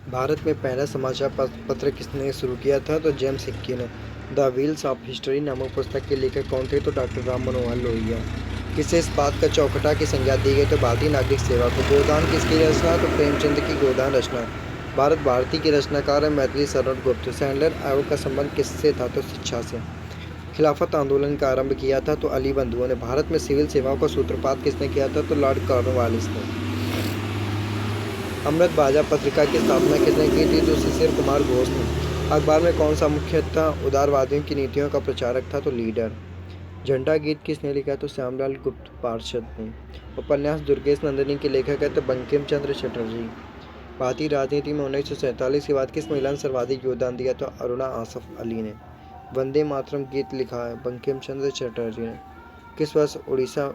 भारत में पहला समाचार पत्र किसने शुरू किया था? तो जेम्स हिक्की ने। द व्हील्स ऑफ हिस्ट्री नामक पुस्तक के लेखक कौन थे? तो डॉक्टर राम मनोहर लोहिया। किसे इस बात का चौखटा की संज्ञा दी गई? तो भारतीय नागरिक सेवा को। गोदान किसकी रचना? तो प्रेमचंद की गोदान रचना। भारत भारती के रचनाकार है मैथिली शरण गुप्त। सैंडलर आयोग का संबंध किससे था? तो शिक्षा से। खिलाफत आंदोलन का आरंभ किया था? तो अली बंधुओं ने। भारत में सिविल सेवाओं का सूत्रपात किसने किया था? तो लॉर्ड कॉर्नवालिस ने। अमृत बाजा पत्रिका की स्थापना किसने की थी? तो शिशिर कुमार घोष ने। अखबार में कौन सा मुख्यतः उदारवादियों की नीतियों का प्रचारक था? तो लीडर। झंडा गीत किसने लिखा? तो श्यामलाल गुप्त पार्षद ने। उपन्यास दुर्गेश नंदिनी के लेखक है? तो बंकिम चंद्र चटर्जी। भारतीय राजनीति में 1947 के बाद किस महिला ने सर्वाधिक योगदान दिया? तो अरुणा आसफ अली ने। वंदे मातरम गीत लिखा है बंकिम चंद्र चटर्जी ने। किस वर्ष उड़ीसा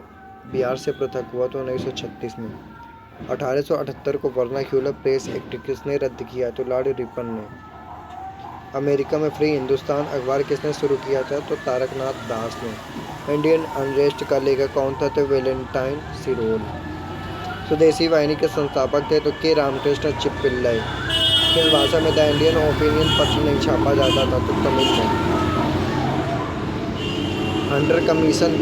बिहार से पृथक हुआ? तो 1936 में। 1878 को वर्नाक्यूलर प्रेस एक्ट किसने रद्द किया? तो लॉर्ड रिपन ने। अमेरिका में फ्री हिंदुस्तान अखबार किसने शुरू किया था? तो तारकनाथ दास ने। इंडियन अनरेस्ट का लेखक कौन था? तो वेलेंटाइन सिरोल। स्वदेशी वाहिनी के संस्थापक थे? तो के रामकृष्ण चिप्पिल्लई। किस भाषा में द इंडियन ओपिनियन पत्र नहीं छापा जाता था? तो तमिल में। हंटर कमीशन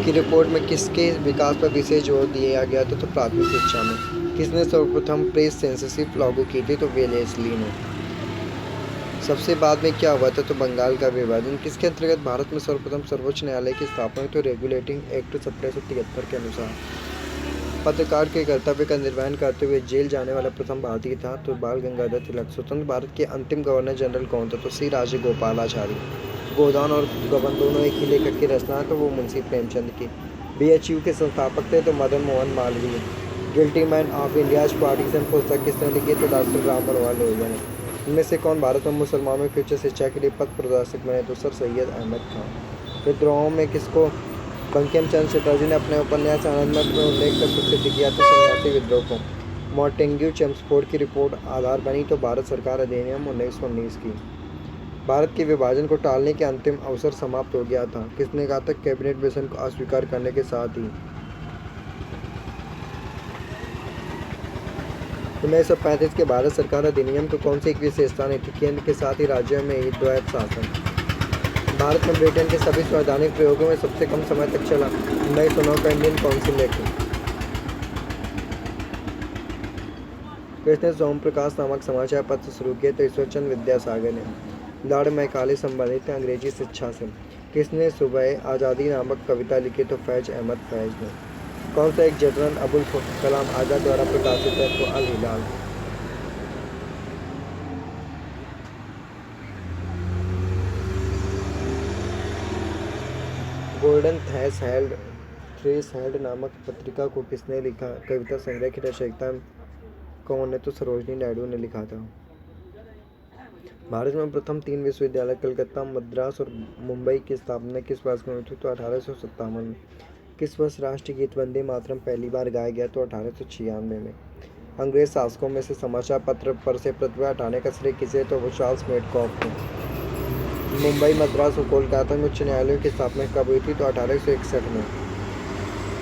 की रिपोर्ट में किसके विकास पर विशेष जोर दिया गया था? तो प्राथमिक शिक्षा में। किसने सर्वप्रथम प्रेस सेंसरशिप लागू की थी? तो वेलेस्ली ने। सबसे बाद में क्या हुआ था? तो बंगाल का विभाजन। किसके अंतर्गत भारत में सर्वप्रथम सर्वोच्च न्यायालय की स्थापना हुई? तो रेगुलेटिंग एक्ट 1773 के अनुसार। पत्रकार के कर्तव्य का निर्वहन करते हुए जेल जाने वाला प्रथम भारतीय था? तो बाल गंगाधर तिलक। स्वतंत्र भारत के अंतिम गवर्नर जनरल कौन था? तो सी राजगोपालाचारी। गोदान और गबन दोनों एक ही लेखक की रचना है? तो वो मुंशी प्रेमचंद की। बीएचयू के संस्थापक थे? तो Madan Mohan Malviya. Guilty man of India's partition पुस्तक किसने लिखी? तो डॉक्टर राम मनोहर लोहिया ने। इनमें से कौन भारत में मुसलमानों की उच्च शिक्षा के लिए पथ प्रदर्शक बने? तो सर सैयद अहमद खान। विद्रोहों में किसको बंकिम चंद्र चटर्जी ने अपने उपन्यास आनंदमठ में उल्लेख कर प्रसिद्ध किया? तो सन्यासी विद्रोह को। मॉन्टेग्यू चेम्सफोर्ड की रिपोर्ट आधार बनी? तो भारत सरकार अधिनियम 1919 की। भारत के विभाजन को टालने के अंतिम अवसर समाप्त हो गया था? किसने कहा था? कैबिनेट मिशन को अस्वीकार करने के साथ ही। 1935 के भारत सरकार अधिनियम को कौन सी एक विशेषता नहीं थी? केंद्र के साथ ही राज्यों में ही द्वैत शासन। भारत में ब्रिटेन के सभी संवैधानिक प्रयोगों में सबसे कम समय तक चला 1909 का इंडियन काउंसिल एक्ट। किसने सोम प्रकाश नामक समाचार पत्र शुरू किया? तो ईश्वरचंद विद्यासागर ने। लॉर्ड मैकाले संबंधित थे अंग्रेजी शिक्षा से। किसने सुबह आज़ादी नामक कविता लिखी? तो फैज अहमद फैज ने। कौन सा एक जनरल अबुल कलाम आज़ाद द्वारा प्रकाशित है? तो अल हिलाल। गोल्डन थ्रेस हेल्ड नामक पत्रिका को किसने लिखा? कविता संग्रह की रचयिता कौन है? तो सरोजनी नायडू ने लिखा था। भारत में प्रथम 3 विश्वविद्यालय कलकत्ता, मद्रास और मुंबई की स्थापना किस वर्ष में हुई थी? तो 1857 में। किस वर्ष राष्ट्रगीत वंदे मातरम पहली बार गाया गया? तो 1896 में। अंग्रेज शासकों में से समाचार पत्र पर से प्रतिभा हटाने का श्रेय किसे? तो वो चार्ल्स मेडकॉफ ने। मुंबई, मद्रास और कोलकाता में उच्च न्यायालयों की स्थापना कब हुई थी? तो 1861 में।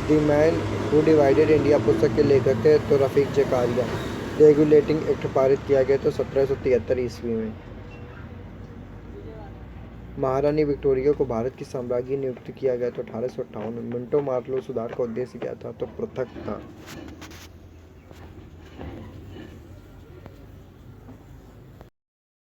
The man who divided India पुस्तक के लेखक थे? तो रफीक जकारिया। रेगुलेटिंग एक्ट पारित किया गया तो 1773 ईस्वी में। महारानी विक्टोरिया को भारत की साम्राज्ञी नियुक्त किया गया तो 1858 में। मिंटो मार्लो सुधार का उद्देश्य क्या था? तो पृथक था।